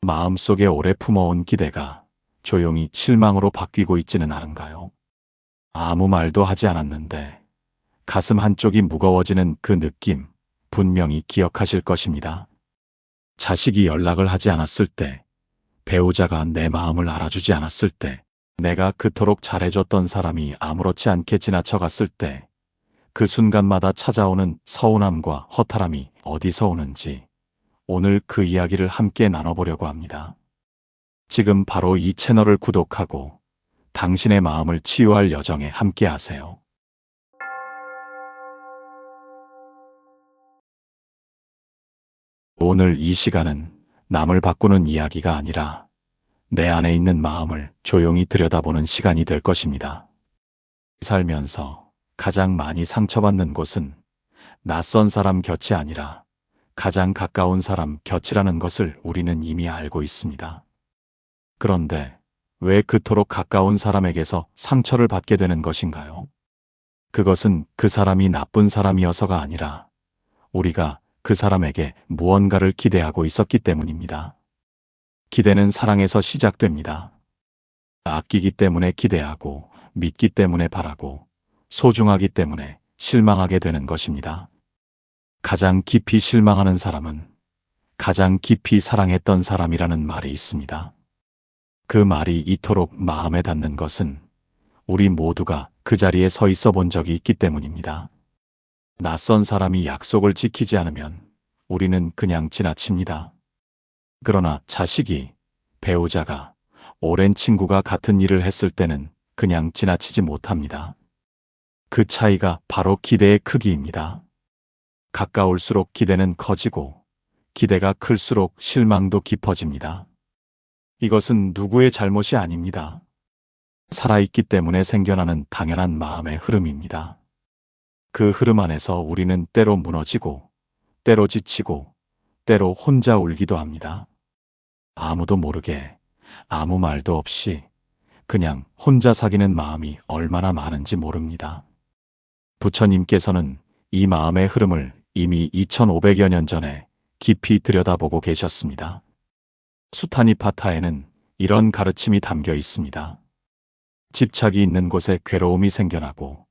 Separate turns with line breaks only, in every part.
마음속에 오래 품어온 기대가 조용히 실망으로 바뀌고 있지는 않은가요? 아무 말도 하지 않았는데 가슴 한쪽이 무거워지는 그 느낌 분명히 기억하실 것입니다. 자식이 연락을 하지 않았을 때, 배우자가 내 마음을 알아주지 않았을 때, 내가 그토록 잘해줬던 사람이 아무렇지 않게 지나쳐갔을 때, 그 순간마다 찾아오는 서운함과 허탈함이 어디서 오는지 오늘 그 이야기를 함께 나눠보려고 합니다. 지금 바로 이 채널을 구독하고 당신의 마음을 치유할 여정에 함께 하세요. 오늘 이 시간은 남을 바꾸는 이야기가 아니라 내 안에 있는 마음을 조용히 들여다보는 시간이 될 것입니다. 살면서 가장 많이 상처받는 곳은 낯선 사람 곁이 아니라 가장 가까운 사람 곁이라는 것을 우리는 이미 알고 있습니다. 그런데 왜 그토록 가까운 사람에게서 상처를 받게 되는 것인가요? 그것은 그 사람이 나쁜 사람이어서가 아니라 우리가 그 사람에게 무언가를 기대하고 있었기 때문입니다. 기대는 사랑에서 시작됩니다. 아끼기 때문에 기대하고, 믿기 때문에 바라고, 소중하기 때문에 실망하게 되는 것입니다. 가장 깊이 실망하는 사람은 가장 깊이 사랑했던 사람이라는 말이 있습니다. 그 말이 이토록 마음에 닿는 것은 우리 모두가 그 자리에 서 있어 본 적이 있기 때문입니다. 낯선 사람이 약속을 지키지 않으면 우리는 그냥 지나칩니다. 그러나 자식이, 배우자가, 오랜 친구가 같은 일을 했을 때는 그냥 지나치지 못합니다. 그 차이가 바로 기대의 크기입니다. 가까울수록 기대는 커지고 기대가 클수록 실망도 깊어집니다. 이것은 누구의 잘못이 아닙니다. 살아있기 때문에 생겨나는 당연한 마음의 흐름입니다. 그 흐름 안에서 우리는 때로 무너지고, 때로 지치고, 때로 혼자 울기도 합니다. 아무도 모르게, 아무 말도 없이 그냥 혼자 사귀는 마음이 얼마나 많은지 모릅니다. 부처님께서는 이 마음의 흐름을 이미 2500여 년 전에 깊이 들여다보고 계셨습니다. 수타니파타에는 이런 가르침이 담겨 있습니다. 집착이 있는 곳에 괴로움이 생겨나고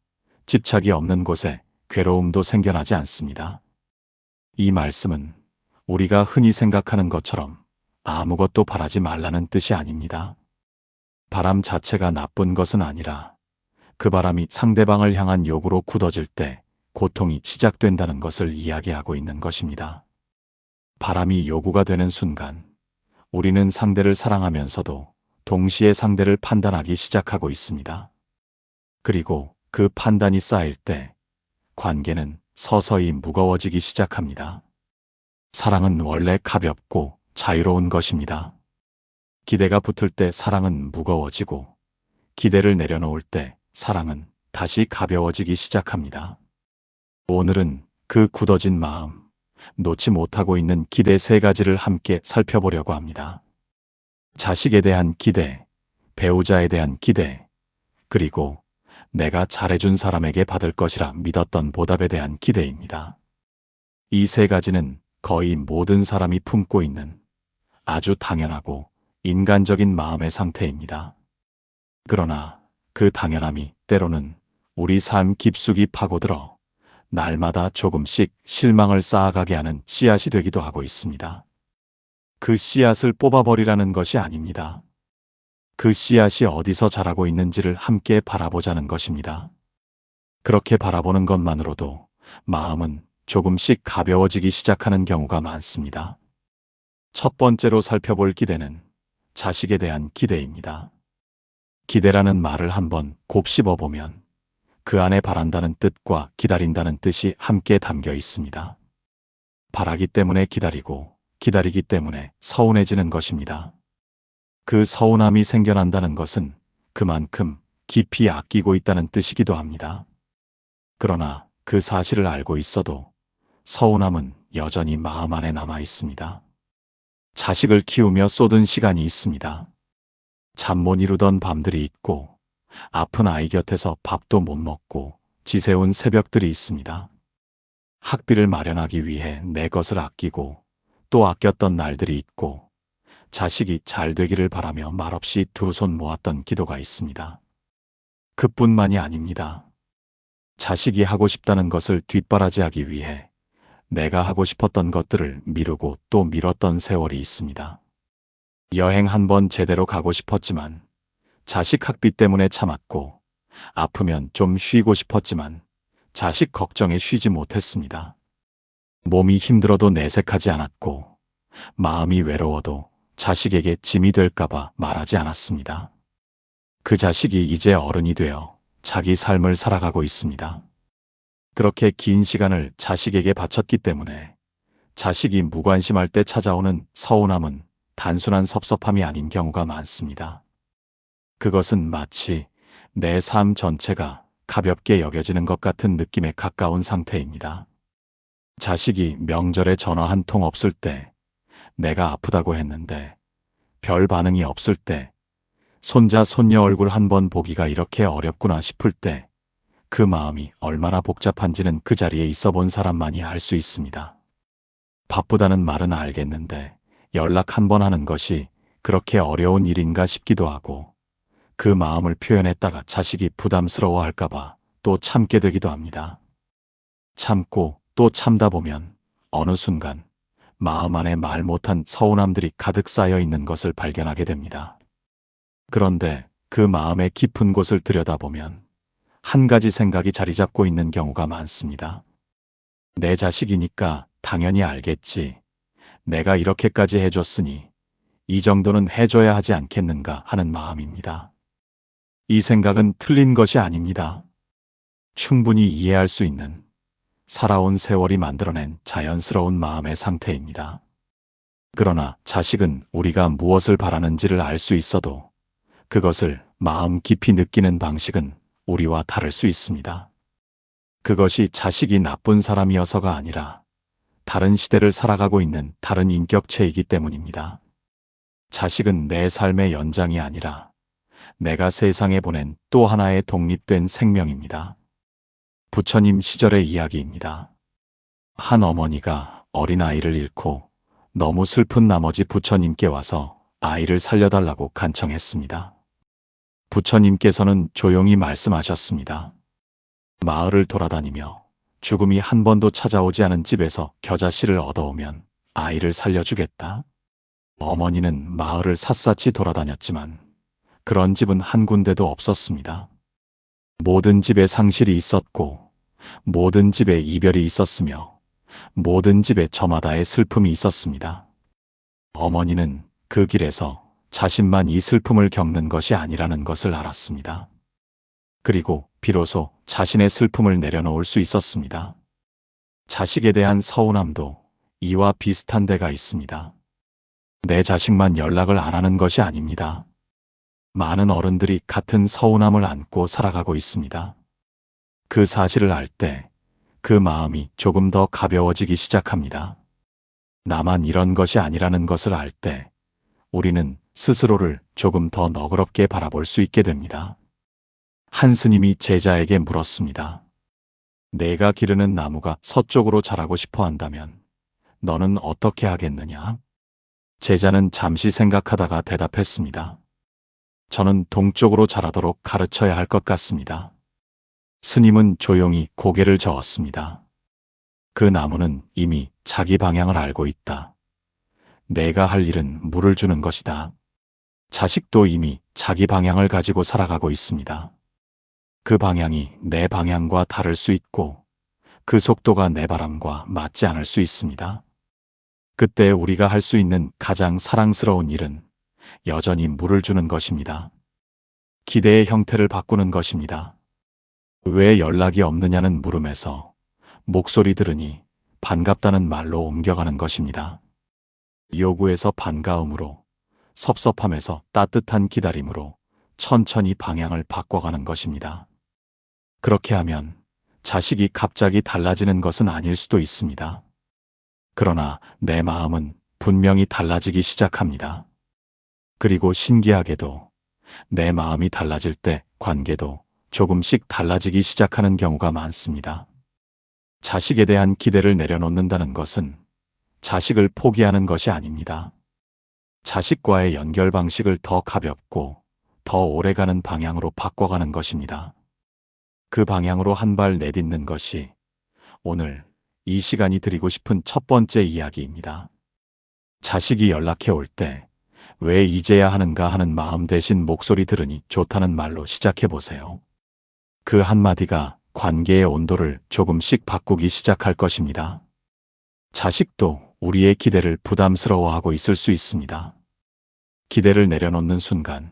집착이 없는 곳에 괴로움도 생겨나지 않습니다. 이 말씀은 우리가 흔히 생각하는 것처럼 아무것도 바라지 말라는 뜻이 아닙니다. 바람 자체가 나쁜 것은 아니라 그 바람이 상대방을 향한 욕으로 굳어질 때 고통이 시작된다는 것을 이야기하고 있는 것입니다. 바람이 요구가 되는 순간 우리는 상대를 사랑하면서도 동시에 상대를 판단하기 시작하고 있습니다. 그리고 그 판단이 쌓일 때 관계는 서서히 무거워지기 시작합니다. 사랑은 원래 가볍고 자유로운 것입니다. 기대가 붙을 때 사랑은 무거워지고 기대를 내려놓을 때 사랑은 다시 가벼워지기 시작합니다. 오늘은 그 굳어진 마음, 놓지 못하고 있는 기대 3가지를 함께 살펴보려고 합니다. 자식에 대한 기대, 배우자에 대한 기대, 그리고 내가 잘해준 사람에게 받을 것이라 믿었던 보답에 대한 기대입니다. 이 3가지는 거의 모든 사람이 품고 있는 아주 당연하고 인간적인 마음의 상태입니다. 그러나 그 당연함이 때로는 우리 삶 깊숙이 파고들어 날마다 조금씩 실망을 쌓아가게 하는 씨앗이 되기도 하고 있습니다. 그 씨앗을 뽑아버리라는 것이 아닙니다. 그 씨앗이 어디서 자라고 있는지를 함께 바라보자는 것입니다. 그렇게 바라보는 것만으로도 마음은 조금씩 가벼워지기 시작하는 경우가 많습니다. 첫 번째로 살펴볼 기대는 자식에 대한 기대입니다. 기대라는 말을 한번 곱씹어보면 그 안에 바란다는 뜻과 기다린다는 뜻이 함께 담겨 있습니다. 바라기 때문에 기다리고 기다리기 때문에 서운해지는 것입니다. 그 서운함이 생겨난다는 것은 그만큼 깊이 아끼고 있다는 뜻이기도 합니다. 그러나 그 사실을 알고 있어도 서운함은 여전히 마음 안에 남아 있습니다. 자식을 키우며 쏟은 시간이 있습니다. 잠 못 이루던 밤들이 있고 아픈 아이 곁에서 밥도 못 먹고 지새운 새벽들이 있습니다. 학비를 마련하기 위해 내 것을 아끼고 또 아꼈던 날들이 있고 자식이 잘 되기를 바라며 말없이 두 손 모았던 기도가 있습니다. 그뿐만이 아닙니다. 자식이 하고 싶다는 것을 뒷바라지하기 위해 내가 하고 싶었던 것들을 미루고 또 미뤘던 세월이 있습니다. 여행 한 번 제대로 가고 싶었지만 자식 학비 때문에 참았고, 아프면 좀 쉬고 싶었지만 자식 걱정에 쉬지 못했습니다. 몸이 힘들어도 내색하지 않았고, 마음이 외로워도 자식에게 짐이 될까봐 말하지 않았습니다. 그 자식이 이제 어른이 되어 자기 삶을 살아가고 있습니다. 그렇게 긴 시간을 자식에게 바쳤기 때문에 자식이 무관심할 때 찾아오는 서운함은 단순한 섭섭함이 아닌 경우가 많습니다. 그것은 마치 내 삶 전체가 가볍게 여겨지는 것 같은 느낌에 가까운 상태입니다. 자식이 명절에 전화 한 통 없을 때, 내가 아프다고 했는데 별 반응이 없을 때, 손자 손녀 얼굴 한 번 보기가 이렇게 어렵구나 싶을 때, 그 마음이 얼마나 복잡한지는 그 자리에 있어 본 사람만이 알 수 있습니다. 바쁘다는 말은 알겠는데 연락 한 번 하는 것이 그렇게 어려운 일인가 싶기도 하고, 그 마음을 표현했다가 자식이 부담스러워할까봐 또 참게 되기도 합니다. 참고 또 참다 보면 어느 순간 마음 안에 말 못한 서운함들이 가득 쌓여 있는 것을 발견하게 됩니다. 그런데 그 마음의 깊은 곳을 들여다보면 한 가지 생각이 자리 잡고 있는 경우가 많습니다. 내 자식이니까 당연히 알겠지. 내가 이렇게까지 해줬으니 이 정도는 해줘야 하지 않겠는가 하는 마음입니다. 이 생각은 틀린 것이 아닙니다. 충분히 이해할 수 있는, 살아온 세월이 만들어낸 자연스러운 마음의 상태입니다. 그러나 자식은 우리가 무엇을 바라는지를 알 수 있어도 그것을 마음 깊이 느끼는 방식은 우리와 다를 수 있습니다. 그것이 자식이 나쁜 사람이어서가 아니라 다른 시대를 살아가고 있는 다른 인격체이기 때문입니다. 자식은 내 삶의 연장이 아니라 내가 세상에 보낸 또 하나의 독립된 생명입니다. 부처님 시절의 이야기입니다. 한 어머니가 어린아이를 잃고 너무 슬픈 나머지 부처님께 와서 아이를 살려달라고 간청했습니다. 부처님께서는 조용히 말씀하셨습니다. 마을을 돌아다니며 죽음이 한 번도 찾아오지 않은 집에서 겨자씨를 얻어오면 아이를 살려주겠다. 어머니는 마을을 샅샅이 돌아다녔지만 그런 집은 한 군데도 없었습니다. 모든 집에 상실이 있었고, 모든 집에 이별이 있었으며, 모든 집에 저마다의 슬픔이 있었습니다. 어머니는 그 길에서 자신만 이 슬픔을 겪는 것이 아니라는 것을 알았습니다. 그리고 비로소 자신의 슬픔을 내려놓을 수 있었습니다. 자식에 대한 서운함도 이와 비슷한 데가 있습니다. 내 자식만 연락을 안 하는 것이 아닙니다. 많은 어른들이 같은 서운함을 안고 살아가고 있습니다. 그 사실을 알 때 그 마음이 조금 더 가벼워지기 시작합니다. 나만 이런 것이 아니라는 것을 알 때 우리는 스스로를 조금 더 너그럽게 바라볼 수 있게 됩니다. 한 스님이 제자에게 물었습니다. 내가 기르는 나무가 서쪽으로 자라고 싶어 한다면 너는 어떻게 하겠느냐? 제자는 잠시 생각하다가 대답했습니다. 저는 동쪽으로 자라도록 가르쳐야 할 것 같습니다. 스님은 조용히 고개를 저었습니다. 그 나무는 이미 자기 방향을 알고 있다. 내가 할 일은 물을 주는 것이다. 자식도 이미 자기 방향을 가지고 살아가고 있습니다. 그 방향이 내 방향과 다를 수 있고 그 속도가 내 바람과 맞지 않을 수 있습니다. 그때 우리가 할 수 있는 가장 사랑스러운 일은 여전히 물을 주는 것입니다. 기대의 형태를 바꾸는 것입니다. 왜 연락이 없느냐는 물음에서 목소리 들으니 반갑다는 말로 옮겨가는 것입니다. 요구에서 반가움으로, 섭섭함에서 따뜻한 기다림으로 천천히 방향을 바꿔가는 것입니다. 그렇게 하면 자식이 갑자기 달라지는 것은 아닐 수도 있습니다. 그러나 내 마음은 분명히 달라지기 시작합니다. 그리고 신기하게도 내 마음이 달라질 때 관계도 조금씩 달라지기 시작하는 경우가 많습니다. 자식에 대한 기대를 내려놓는다는 것은 자식을 포기하는 것이 아닙니다. 자식과의 연결 방식을 더 가볍고 더 오래가는 방향으로 바꿔가는 것입니다. 그 방향으로 한 발 내딛는 것이 오늘 이 시간이 드리고 싶은 첫 번째 이야기입니다. 자식이 연락해 올 때 왜 이제야 하는가 하는 마음 대신 목소리 들으니 좋다는 말로 시작해 보세요. 그 한마디가 관계의 온도를 조금씩 바꾸기 시작할 것입니다. 자식도 우리의 기대를 부담스러워하고 있을 수 있습니다. 기대를 내려놓는 순간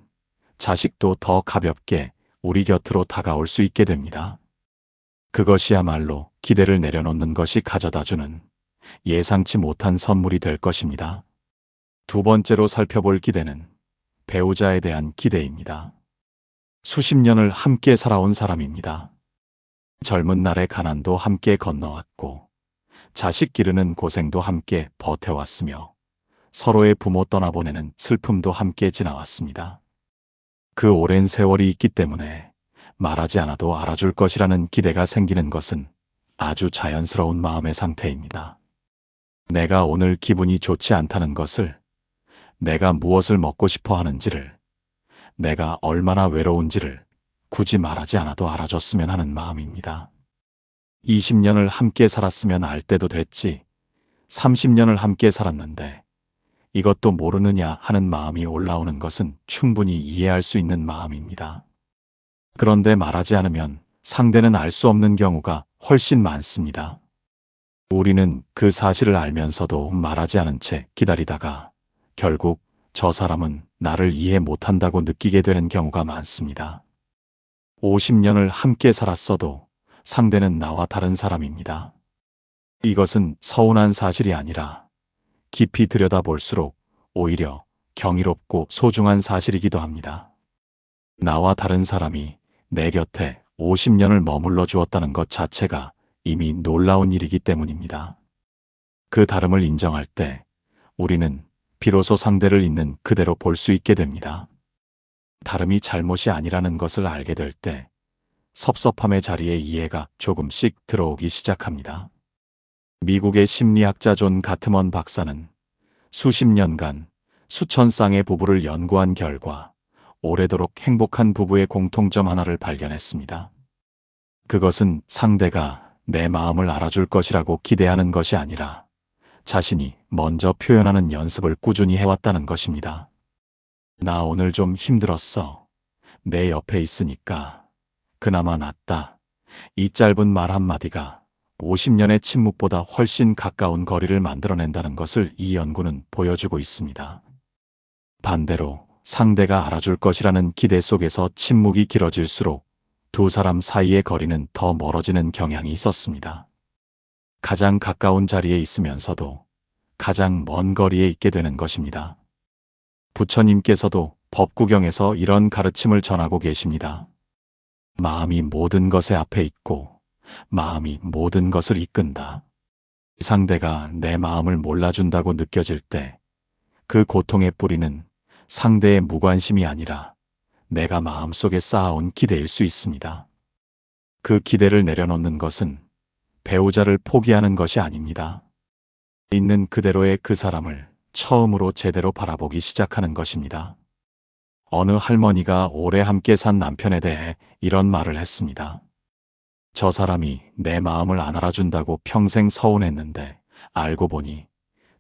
자식도 더 가볍게 우리 곁으로 다가올 수 있게 됩니다. 그것이야말로 기대를 내려놓는 것이 가져다주는 예상치 못한 선물이 될 것입니다. 두 번째로 살펴볼 기대는 배우자에 대한 기대입니다. 수십 년을 함께 살아온 사람입니다. 젊은 날의 가난도 함께 건너왔고 자식 기르는 고생도 함께 버텨왔으며 서로의 부모 떠나보내는 슬픔도 함께 지나왔습니다. 그 오랜 세월이 있기 때문에 말하지 않아도 알아줄 것이라는 기대가 생기는 것은 아주 자연스러운 마음의 상태입니다. 내가 오늘 기분이 좋지 않다는 것을, 내가 무엇을 먹고 싶어 하는지를, 내가 얼마나 외로운지를 굳이 말하지 않아도 알아줬으면 하는 마음입니다. 20년을 함께 살았으면 알 때도 됐지, 30년을 함께 살았는데 이것도 모르느냐 하는 마음이 올라오는 것은 충분히 이해할 수 있는 마음입니다. 그런데 말하지 않으면 상대는 알 수 없는 경우가 훨씬 많습니다. 우리는 그 사실을 알면서도 말하지 않은 채 기다리다가 결국 저 사람은 나를 이해 못한다고 느끼게 되는 경우가 많습니다. 50년을 함께 살았어도 상대는 나와 다른 사람입니다. 이것은 서운한 사실이 아니라 깊이 들여다볼수록 오히려 경이롭고 소중한 사실이기도 합니다. 나와 다른 사람이 내 곁에 50년을 머물러 주었다는 것 자체가 이미 놀라운 일이기 때문입니다. 그 다름을 인정할 때 우리는 비로소 상대를 있는 그대로 볼 수 있게 됩니다. 다름이 잘못이 아니라는 것을 알게 될 때 섭섭함의 자리에 이해가 조금씩 들어오기 시작합니다. 미국의 심리학자 존 가트먼 박사는 수십 년간 수천 쌍의 부부를 연구한 결과 오래도록 행복한 부부의 공통점 하나를 발견했습니다. 그것은 상대가 내 마음을 알아줄 것이라고 기대하는 것이 아니라 자신이 먼저 표현하는 연습을 꾸준히 해왔다는 것입니다. 나 오늘 좀 힘들었어. 내 옆에 있으니까 그나마 낫다. 이 짧은 말 한마디가 50년의 침묵보다 훨씬 가까운 거리를 만들어낸다는 것을 이 연구는 보여주고 있습니다. 반대로 상대가 알아줄 것이라는 기대 속에서 침묵이 길어질수록 두 사람 사이의 거리는 더 멀어지는 경향이 있었습니다. 가장 가까운 자리에 있으면서도 가장 먼 거리에 있게 되는 것입니다. 부처님께서도 법구경에서 이런 가르침을 전하고 계십니다. 마음이 모든 것의 앞에 있고 마음이 모든 것을 이끈다. 상대가 내 마음을 몰라준다고 느껴질 때 그 고통의 뿌리는 상대의 무관심이 아니라 내가 마음속에 쌓아온 기대일 수 있습니다. 그 기대를 내려놓는 것은 배우자를 포기하는 것이 아닙니다. 있는 그대로의 그 사람을 처음으로 제대로 바라보기 시작하는 것입니다. 어느 할머니가 오래 함께 산 남편에 대해 이런 말을 했습니다. 저 사람이 내 마음을 안 알아준다고 평생 서운했는데 알고 보니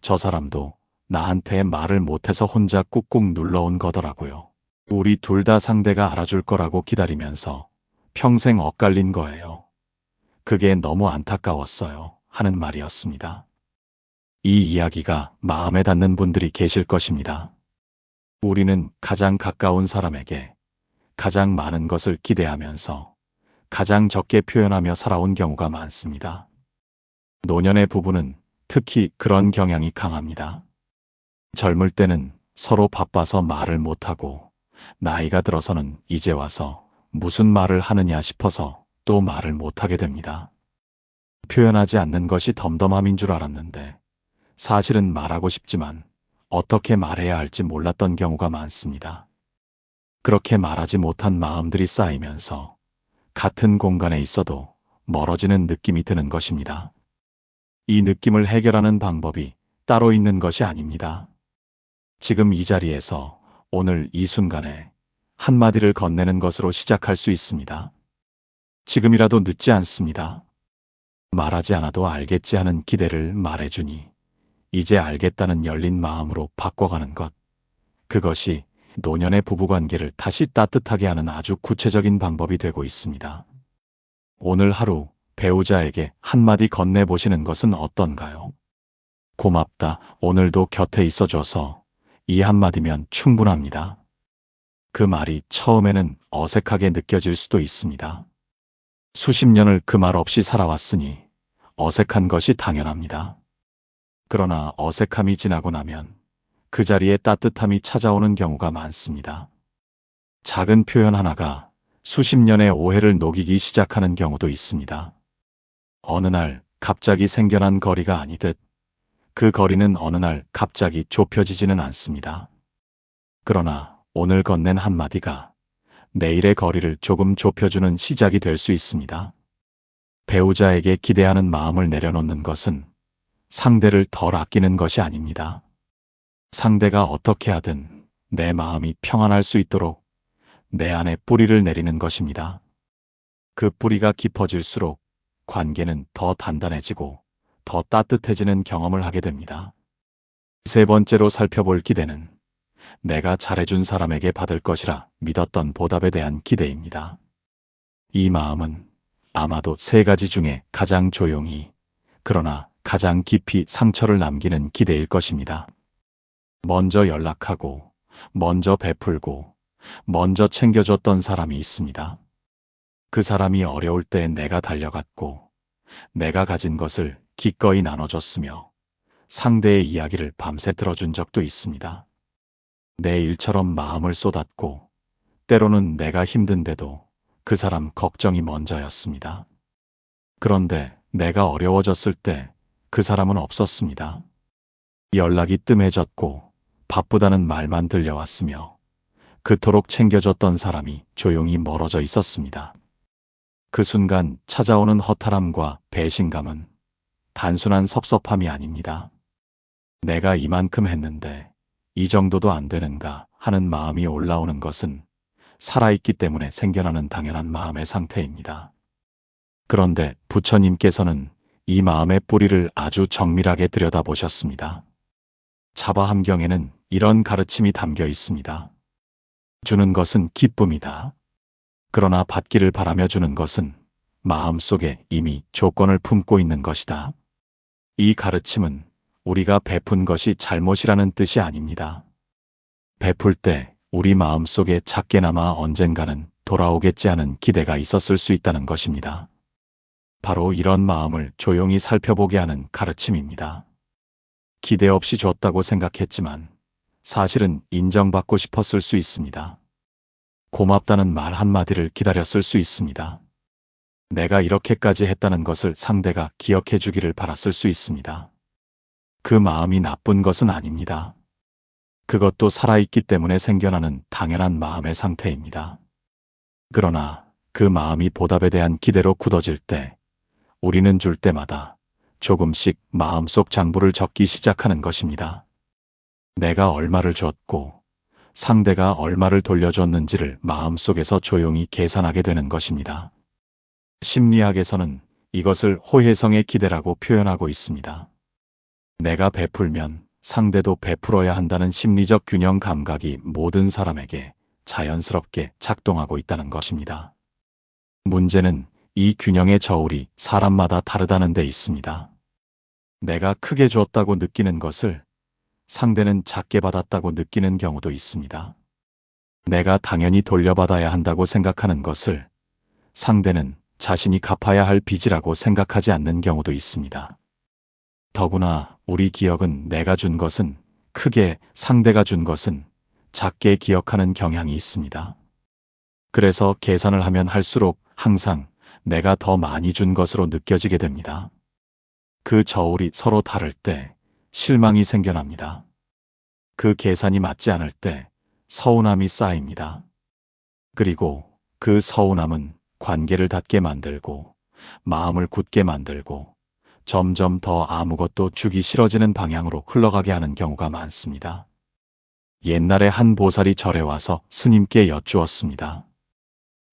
저 사람도 나한테 말을 못해서 혼자 꾹꾹 눌러온 거더라고요. 우리 둘 다 상대가 알아줄 거라고 기다리면서 평생 엇갈린 거예요. 그게 너무 안타까웠어요. 하는 말이었습니다. 이 이야기가 마음에 닿는 분들이 계실 것입니다. 우리는 가장 가까운 사람에게 가장 많은 것을 기대하면서 가장 적게 표현하며 살아온 경우가 많습니다. 노년의 부부는 특히 그런 경향이 강합니다. 젊을 때는 서로 바빠서 말을 못하고 나이가 들어서는 이제 와서 무슨 말을 하느냐 싶어서 또 말을 못하게 됩니다. 표현하지 않는 것이 덤덤함인 줄 알았는데 사실은 말하고 싶지만 어떻게 말해야 할지 몰랐던 경우가 많습니다. 그렇게 말하지 못한 마음들이 쌓이면서 같은 공간에 있어도 멀어지는 느낌이 드는 것입니다. 이 느낌을 해결하는 방법이 따로 있는 것이 아닙니다. 지금 이 자리에서 오늘 이 순간에 한마디를 건네는 것으로 시작할 수 있습니다. 지금이라도 늦지 않습니다. 말하지 않아도 알겠지 하는 기대를 말해주니 이제 알겠다는 열린 마음으로 바꿔가는 것. 그것이 노년의 부부관계를 다시 따뜻하게 하는 아주 구체적인 방법이 되고 있습니다. 오늘 하루 배우자에게 한마디 건네보시는 것은 어떤가요? 고맙다. 오늘도 곁에 있어줘서 이 한마디면 충분합니다. 그 말이 처음에는 어색하게 느껴질 수도 있습니다. 수십 년을 그 말 없이 살아왔으니 어색한 것이 당연합니다. 그러나 어색함이 지나고 나면 그 자리에 따뜻함이 찾아오는 경우가 많습니다. 작은 표현 하나가 수십 년의 오해를 녹이기 시작하는 경우도 있습니다. 어느 날 갑자기 생겨난 거리가 아니듯 그 거리는 어느 날 갑자기 좁혀지지는 않습니다. 그러나 오늘 건넨 한마디가 내일의 거리를 조금 좁혀주는 시작이 될 수 있습니다. 배우자에게 기대하는 마음을 내려놓는 것은 상대를 덜 아끼는 것이 아닙니다. 상대가 어떻게 하든 내 마음이 평안할 수 있도록 내 안에 뿌리를 내리는 것입니다. 그 뿌리가 깊어질수록 관계는 더 단단해지고 더 따뜻해지는 경험을 하게 됩니다. 세 번째로 살펴볼 기대는 내가 잘해준 사람에게 받을 것이라 믿었던 보답에 대한 기대입니다. 이 마음은 아마도 세 가지 중에 가장 조용히, 그러나 가장 깊이 상처를 남기는 기대일 것입니다. 먼저 연락하고, 먼저 베풀고, 먼저 챙겨줬던 사람이 있습니다. 그 사람이 어려울 때 내가 달려갔고, 내가 가진 것을 기꺼이 나눠줬으며, 상대의 이야기를 밤새 들어준 적도 있습니다. 내 일처럼 마음을 쏟았고, 때로는 내가 힘든데도 그 사람 걱정이 먼저였습니다. 그런데 내가 어려워졌을 때 그 사람은 없었습니다. 연락이 뜸해졌고 바쁘다는 말만 들려왔으며 그토록 챙겨줬던 사람이 조용히 멀어져 있었습니다. 그 순간 찾아오는 허탈함과 배신감은 단순한 섭섭함이 아닙니다. 내가 이만큼 했는데 이 정도도 안 되는가 하는 마음이 올라오는 것은 살아있기 때문에 생겨나는 당연한 마음의 상태입니다. 그런데 부처님께서는 이 마음의 뿌리를 아주 정밀하게 들여다보셨습니다. 자바함경에는 이런 가르침이 담겨 있습니다. 주는 것은 기쁨이다. 그러나 받기를 바라며 주는 것은 마음속에 이미 조건을 품고 있는 것이다. 이 가르침은 우리가 베푼 것이 잘못이라는 뜻이 아닙니다. 베풀 때 우리 마음속에 작게나마 언젠가는 돌아오겠지 하는 기대가 있었을 수 있다는 것입니다. 바로 이런 마음을 조용히 살펴보게 하는 가르침입니다. 기대 없이 줬다고 생각했지만 사실은 인정받고 싶었을 수 있습니다. 고맙다는 말 한마디를 기다렸을 수 있습니다. 내가 이렇게까지 했다는 것을 상대가 기억해 주기를 바랐을 수 있습니다. 그 마음이 나쁜 것은 아닙니다. 그것도 살아있기 때문에 생겨나는 당연한 마음의 상태입니다. 그러나 그 마음이 보답에 대한 기대로 굳어질 때 우리는 줄 때마다 조금씩 마음속 장부를 적기 시작하는 것입니다. 내가 얼마를 줬고 상대가 얼마를 돌려줬는지를 마음속에서 조용히 계산하게 되는 것입니다. 심리학에서는 이것을 호혜성의 기대라고 표현하고 있습니다. 내가 베풀면 상대도 베풀어야 한다는 심리적 균형 감각이 모든 사람에게 자연스럽게 작동하고 있다는 것입니다. 문제는 이 균형의 저울이 사람마다 다르다는 데 있습니다. 내가 크게 줬다고 느끼는 것을 상대는 작게 받았다고 느끼는 경우도 있습니다. 내가 당연히 돌려받아야 한다고 생각하는 것을 상대는 자신이 갚아야 할 빚이라고 생각하지 않는 경우도 있습니다. 더구나 우리 기억은 내가 준 것은 크게, 상대가 준 것은 작게 기억하는 경향이 있습니다. 그래서 계산을 하면 할수록 항상 내가 더 많이 준 것으로 느껴지게 됩니다. 그 저울이 서로 다를 때 실망이 생겨납니다. 그 계산이 맞지 않을 때 서운함이 쌓입니다. 그리고 그 서운함은 관계를 닿게 만들고 마음을 굳게 만들고 점점 더 아무것도 주기 싫어지는 방향으로 흘러가게 하는 경우가 많습니다. 옛날에 한 보살이 절에 와서 스님께 여쭈었습니다.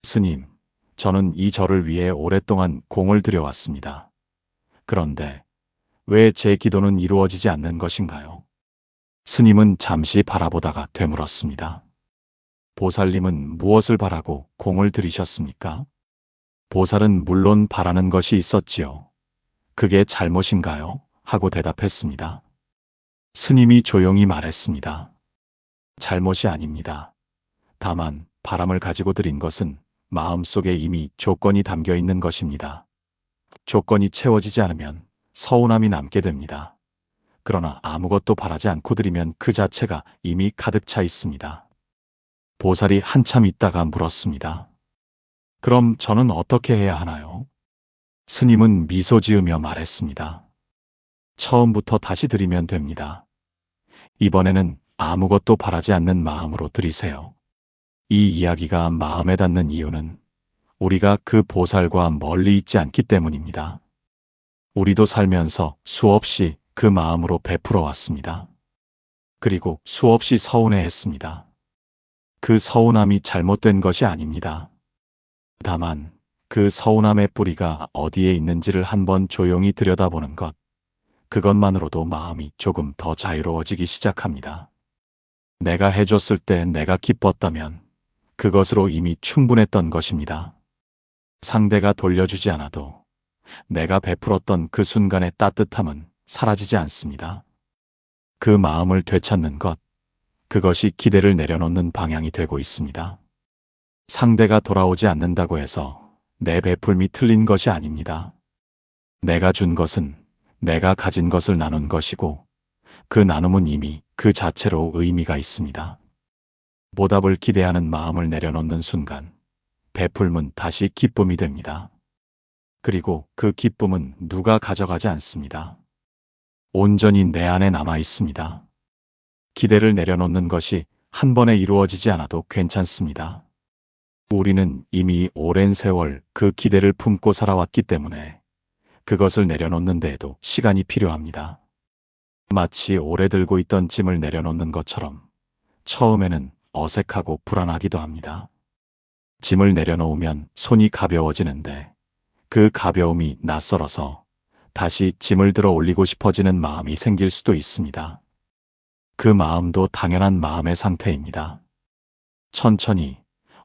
스님, 저는 이 절을 위해 오랫동안 공을 들여왔습니다. 그런데 왜 제 기도는 이루어지지 않는 것인가요? 스님은 잠시 바라보다가 되물었습니다. 보살님은 무엇을 바라고 공을 들이셨습니까? 보살은 물론 바라는 것이 있었지요. 그게 잘못인가요? 하고 대답했습니다. 스님이 조용히 말했습니다. 잘못이 아닙니다. 다만 바람을 가지고 드린 것은 마음속에 이미 조건이 담겨 있는 것입니다. 조건이 채워지지 않으면 서운함이 남게 됩니다. 그러나 아무것도 바라지 않고 드리면 그 자체가 이미 가득 차 있습니다. 보살이 한참 있다가 물었습니다. 그럼 저는 어떻게 해야 하나요? 스님은 미소 지으며 말했습니다. 처음부터 다시 드리면 됩니다. 이번에는 아무것도 바라지 않는 마음으로 드리세요. 이 이야기가 마음에 닿는 이유는 우리가 그 보살과 멀리 있지 않기 때문입니다. 우리도 살면서 수없이 그 마음으로 베풀어 왔습니다. 그리고 수없이 서운해했습니다. 그 서운함이 잘못된 것이 아닙니다. 다만 그 서운함의 뿌리가 어디에 있는지를 한번 조용히 들여다보는 것, 그것만으로도 마음이 조금 더 자유로워지기 시작합니다. 내가 해줬을 때 내가 기뻤다면 그것으로 이미 충분했던 것입니다. 상대가 돌려주지 않아도 내가 베풀었던 그 순간의 따뜻함은 사라지지 않습니다. 그 마음을 되찾는 것, 그것이 기대를 내려놓는 방향이 되고 있습니다. 상대가 돌아오지 않는다고 해서 내 베풀미 틀린 것이 아닙니다. 내가 준 것은 내가 가진 것을 나눈 것이고 그 나눔은 이미 그 자체로 의미가 있습니다. 보답을 기대하는 마음을 내려놓는 순간 베풀면 다시 기쁨이 됩니다. 그리고 그 기쁨은 누가 가져가지 않습니다. 온전히 내 안에 남아 있습니다. 기대를 내려놓는 것이 한 번에 이루어지지 않아도 괜찮습니다. 우리는 이미 오랜 세월 그 기대를 품고 살아왔기 때문에 그것을 내려놓는 데에도 시간이 필요합니다. 마치 오래 들고 있던 짐을 내려놓는 것처럼 처음에는 어색하고 불안하기도 합니다. 짐을 내려놓으면 손이 가벼워지는데 그 가벼움이 낯설어서 다시 짐을 들어 올리고 싶어지는 마음이 생길 수도 있습니다. 그 마음도 당연한 마음의 상태입니다. 천천히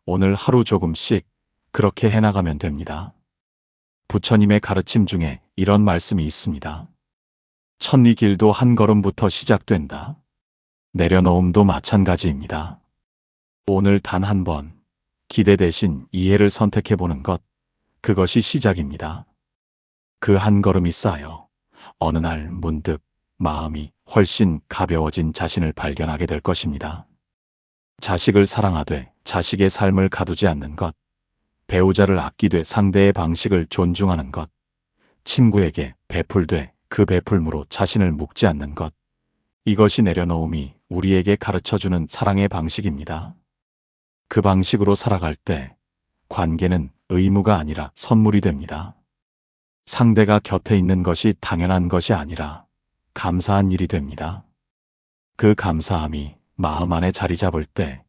오늘 하루 조금씩 그렇게 해나가면 됩니다. 부처님의 가르침 중에 이런 말씀이 있습니다. 천리 길도 한 걸음부터 시작된다. 내려놓음도 마찬가지입니다. 오늘 단 한 번 기대 대신 이해를 선택해보는 것, 그것이 시작입니다. 그 한 걸음이 쌓여 어느 날 문득 마음이 훨씬 가벼워진 자신을 발견하게 될 것입니다. 자식을 사랑하되 자식의 삶을 가두지 않는 것, 배우자를 아끼되 상대의 방식을 존중하는 것, 친구에게 베풀되 그 베풀므로 자신을 묶지 않는 것, 이것이 내려놓음이 우리에게 가르쳐주는 사랑의 방식입니다. 그 방식으로 살아갈 때 관계는 의무가 아니라 선물이 됩니다. 상대가 곁에 있는 것이 당연한 것이 아니라 감사한 일이 됩니다. 그 감사함이 마음 안에 자리 잡을 때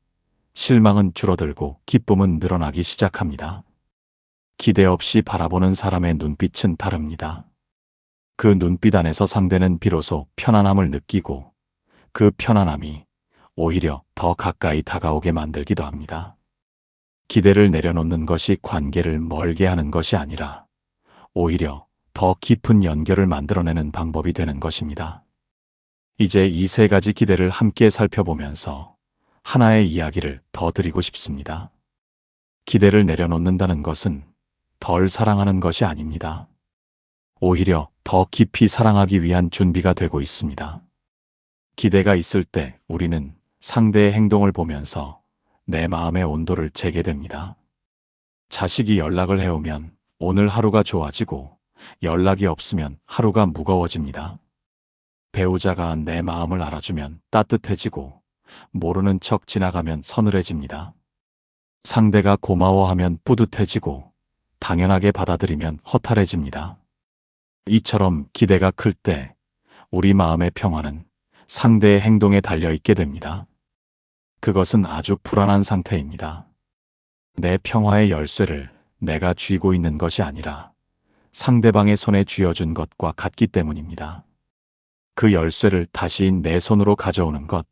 실망은 줄어들고 기쁨은 늘어나기 시작합니다. 기대 없이 바라보는 사람의 눈빛은 다릅니다. 그 눈빛 안에서 상대는 비로소 편안함을 느끼고 그 편안함이 오히려 더 가까이 다가오게 만들기도 합니다. 기대를 내려놓는 것이 관계를 멀게 하는 것이 아니라 오히려 더 깊은 연결을 만들어내는 방법이 되는 것입니다. 이제 이 세 가지 기대를 함께 살펴보면서 하나의 이야기를 더 드리고 싶습니다. 기대를 내려놓는다는 것은 덜 사랑하는 것이 아닙니다. 오히려 더 깊이 사랑하기 위한 준비가 되고 있습니다. 기대가 있을 때 우리는 상대의 행동을 보면서 내 마음의 온도를 재게 됩니다. 자식이 연락을 해오면 오늘 하루가 좋아지고 연락이 없으면 하루가 무거워집니다. 배우자가 내 마음을 알아주면 따뜻해지고 모르는 척 지나가면 서늘해집니다. 상대가 고마워하면 뿌듯해지고 당연하게 받아들이면 허탈해집니다. 이처럼 기대가 클 때 우리 마음의 평화는 상대의 행동에 달려있게 됩니다. 그것은 아주 불안한 상태입니다. 내 평화의 열쇠를 내가 쥐고 있는 것이 아니라 상대방의 손에 쥐어준 것과 같기 때문입니다. 그 열쇠를 다시 내 손으로 가져오는 것,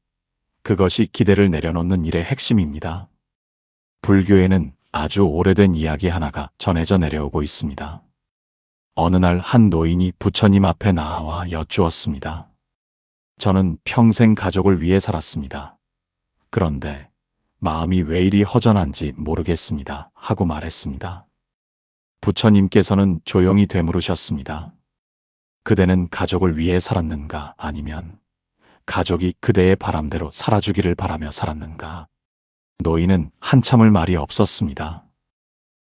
그것이 기대를 내려놓는 일의 핵심입니다. 불교에는 아주 오래된 이야기 하나가 전해져 내려오고 있습니다. 어느 날 한 노인이 부처님 앞에 나와 여쭈었습니다. 저는 평생 가족을 위해 살았습니다. 그런데 마음이 왜 이리 허전한지 모르겠습니다. 하고 말했습니다. 부처님께서는 조용히 되물으셨습니다. 그대는 가족을 위해 살았는가, 아니면 가족이 그대의 바람대로 살아주기를 바라며 살았는가? 노인은 한참을 말이 없었습니다.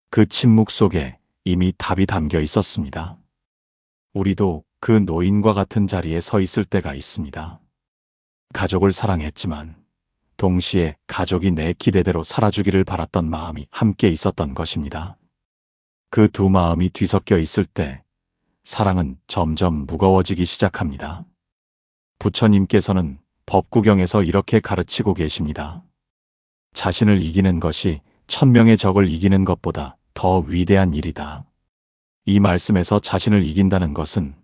그 침묵 속에 이미 답이 담겨 있었습니다. 우리도 그 노인과 같은 자리에 서 있을 때가 있습니다. 가족을 사랑했지만 동시에 가족이 내 기대대로 살아주기를 바랐던 마음이 함께 있었던 것입니다. 그 두 마음이 뒤섞여 있을 때 사랑은 점점 무거워지기 시작합니다. 부처님께서는 법구경에서 이렇게 가르치고 계십니다. 자신을 이기는 것이 1000명의 적을 이기는 것보다 더 위대한 일이다. 이 말씀에서 자신을 이긴다는 것은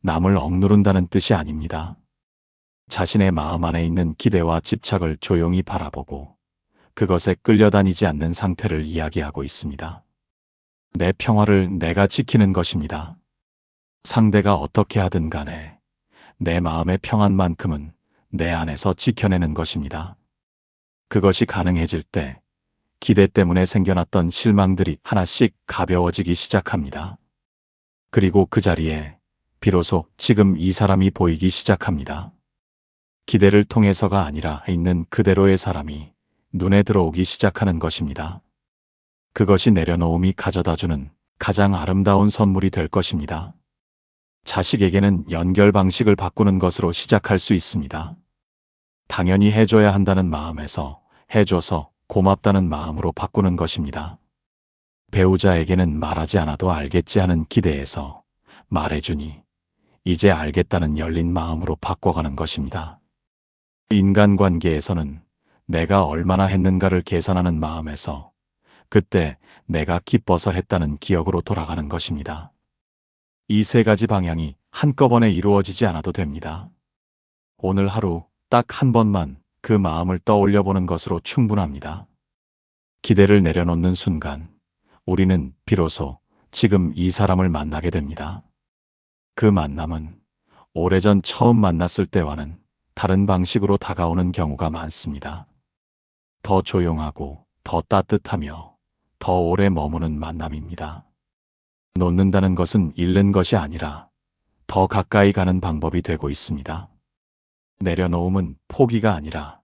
남을 억누른다는 뜻이 아닙니다. 자신의 마음 안에 있는 기대와 집착을 조용히 바라보고 그것에 끌려다니지 않는 상태를 이야기하고 있습니다. 내 평화를 내가 지키는 것입니다. 상대가 어떻게 하든 간에 내 마음의 평안만큼은 내 안에서 지켜내는 것입니다. 그것이 가능해질 때 기대 때문에 생겨났던 실망들이 하나씩 가벼워지기 시작합니다. 그리고 그 자리에 비로소 지금 이 사람이 보이기 시작합니다. 기대를 통해서가 아니라 있는 그대로의 사람이 눈에 들어오기 시작하는 것입니다. 그것이 내려놓음이 가져다주는 가장 아름다운 선물이 될 것입니다. 자식에게는 연결 방식을 바꾸는 것으로 시작할 수 있습니다. 당연히 해줘야 한다는 마음에서 해줘서 고맙다는 마음으로 바꾸는 것입니다. 배우자에게는 말하지 않아도 알겠지 하는 기대에서 말해주니 이제 알겠다는 열린 마음으로 바꿔가는 것입니다. 인간관계에서는 내가 얼마나 했는가를 계산하는 마음에서 그때 내가 기뻐서 했다는 기억으로 돌아가는 것입니다. 이 세 가지 방향이 한꺼번에 이루어지지 않아도 됩니다. 오늘 하루 딱 한 번만 그 마음을 떠올려 보는 것으로 충분합니다. 기대를 내려놓는 순간 우리는 비로소 지금 이 사람을 만나게 됩니다. 그 만남은 오래전 처음 만났을 때와는 다른 방식으로 다가오는 경우가 많습니다. 더 조용하고 더 따뜻하며 더 오래 머무는 만남입니다. 놓는다는 것은 잃는 것이 아니라 더 가까이 가는 방법이 되고 있습니다. 내려놓음은 포기가 아니라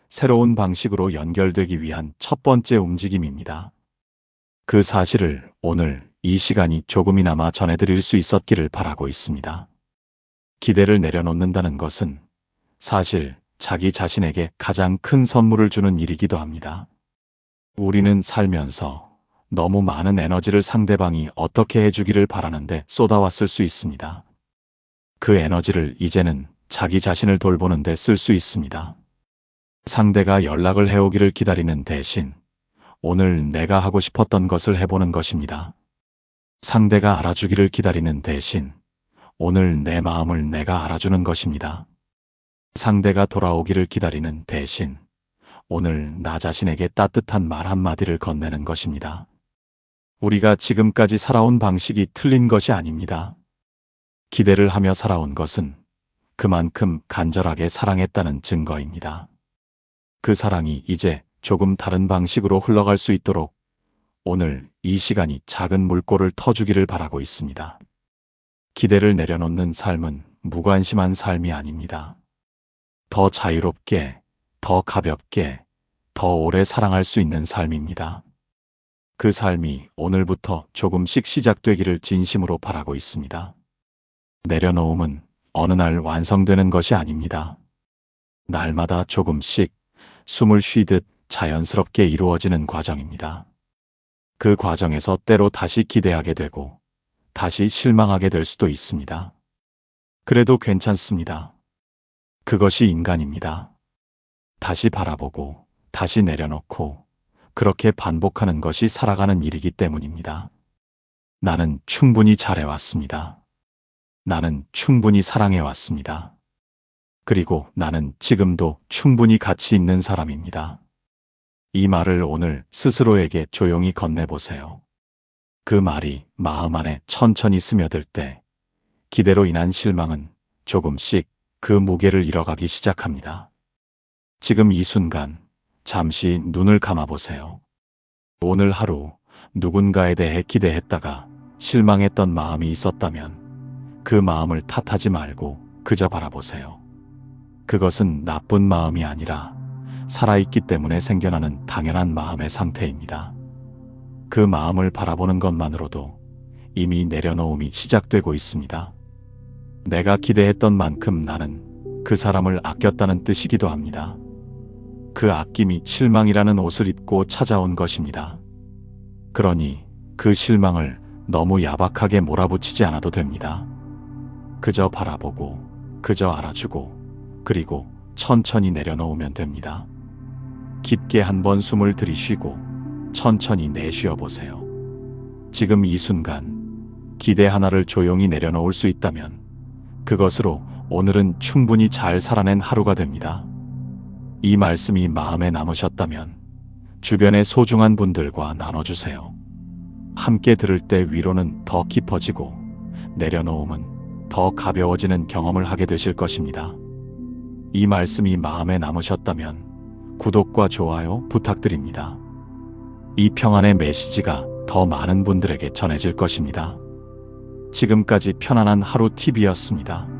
새로운 방식으로 연결되기 위한 첫 번째 움직임입니다. 그 사실을 오늘 이 시간이 조금이나마 전해드릴 수 있었기를 바라고 있습니다. 기대를 내려놓는다는 것은 사실 자기 자신에게 가장 큰 선물을 주는 일이기도 합니다. 우리는 살면서 너무 많은 에너지를 상대방이 어떻게 해주기를 바라는데 쏟아왔을 수 있습니다. 그 에너지를 이제는 자기 자신을 돌보는 데 쓸 수 있습니다. 상대가 연락을 해오기를 기다리는 대신 오늘 내가 하고 싶었던 것을 해보는 것입니다. 상대가 알아주기를 기다리는 대신 오늘 내 마음을 내가 알아주는 것입니다. 상대가 돌아오기를 기다리는 대신 오늘 나 자신에게 따뜻한 말 한마디를 건네는 것입니다. 우리가 지금까지 살아온 방식이 틀린 것이 아닙니다. 기대를 하며 살아온 것은 그만큼 간절하게 사랑했다는 증거입니다. 그 사랑이 이제 조금 다른 방식으로 흘러갈 수 있도록 오늘 이 시간이 작은 물꼬를 터주기를 바라고 있습니다. 기대를 내려놓는 삶은 무관심한 삶이 아닙니다. 더 자유롭게, 더 가볍게, 더 오래 사랑할 수 있는 삶입니다. 그 삶이 오늘부터 조금씩 시작되기를 진심으로 바라고 있습니다. 내려놓음은 어느 날 완성되는 것이 아닙니다. 날마다 조금씩 숨을 쉬듯 자연스럽게 이루어지는 과정입니다. 그 과정에서 때로 다시 기대하게 되고 다시 실망하게 될 수도 있습니다. 그래도 괜찮습니다. 그것이 인간입니다. 다시 바라보고 다시 내려놓고 그렇게 반복하는 것이 살아가는 일이기 때문입니다. 나는 충분히 잘해왔습니다. 나는 충분히 사랑해왔습니다. 그리고 나는 지금도 충분히 가치 있는 사람입니다. 이 말을 오늘 스스로에게 조용히 건네보세요. 그 말이 마음 안에 천천히 스며들 때 기대로 인한 실망은 조금씩 그 무게를 잃어가기 시작합니다. 지금 이 순간 잠시 눈을 감아보세요. 오늘 하루 누군가에 대해 기대했다가 실망했던 마음이 있었다면 그 마음을 탓하지 말고 그저 바라보세요. 그것은 나쁜 마음이 아니라 살아있기 때문에 생겨나는 당연한 마음의 상태입니다. 그 마음을 바라보는 것만으로도 이미 내려놓음이 시작되고 있습니다. 내가 기대했던 만큼 나는 그 사람을 아꼈다는 뜻이기도 합니다. 그 아낌이 실망이라는 옷을 입고 찾아온 것입니다. 그러니 그 실망을 너무 야박하게 몰아붙이지 않아도 됩니다. 그저 바라보고, 그저 알아주고, 그리고 천천히 내려놓으면 됩니다. 깊게 한번 숨을 들이쉬고 천천히 내쉬어 보세요. 지금 이 순간 기대 하나를 조용히 내려놓을 수 있다면 그것으로 오늘은 충분히 잘 살아낸 하루가 됩니다. 이 말씀이 마음에 남으셨다면 주변의 소중한 분들과 나눠주세요. 함께 들을 때 위로는 더 깊어지고 내려놓음은 더 가벼워지는 경험을 하게 되실 것입니다. 이 말씀이 마음에 남으셨다면 구독과 좋아요 부탁드립니다. 이 평안의 메시지가 더 많은 분들에게 전해질 것입니다. 지금까지 편안한 하루 TV였습니다.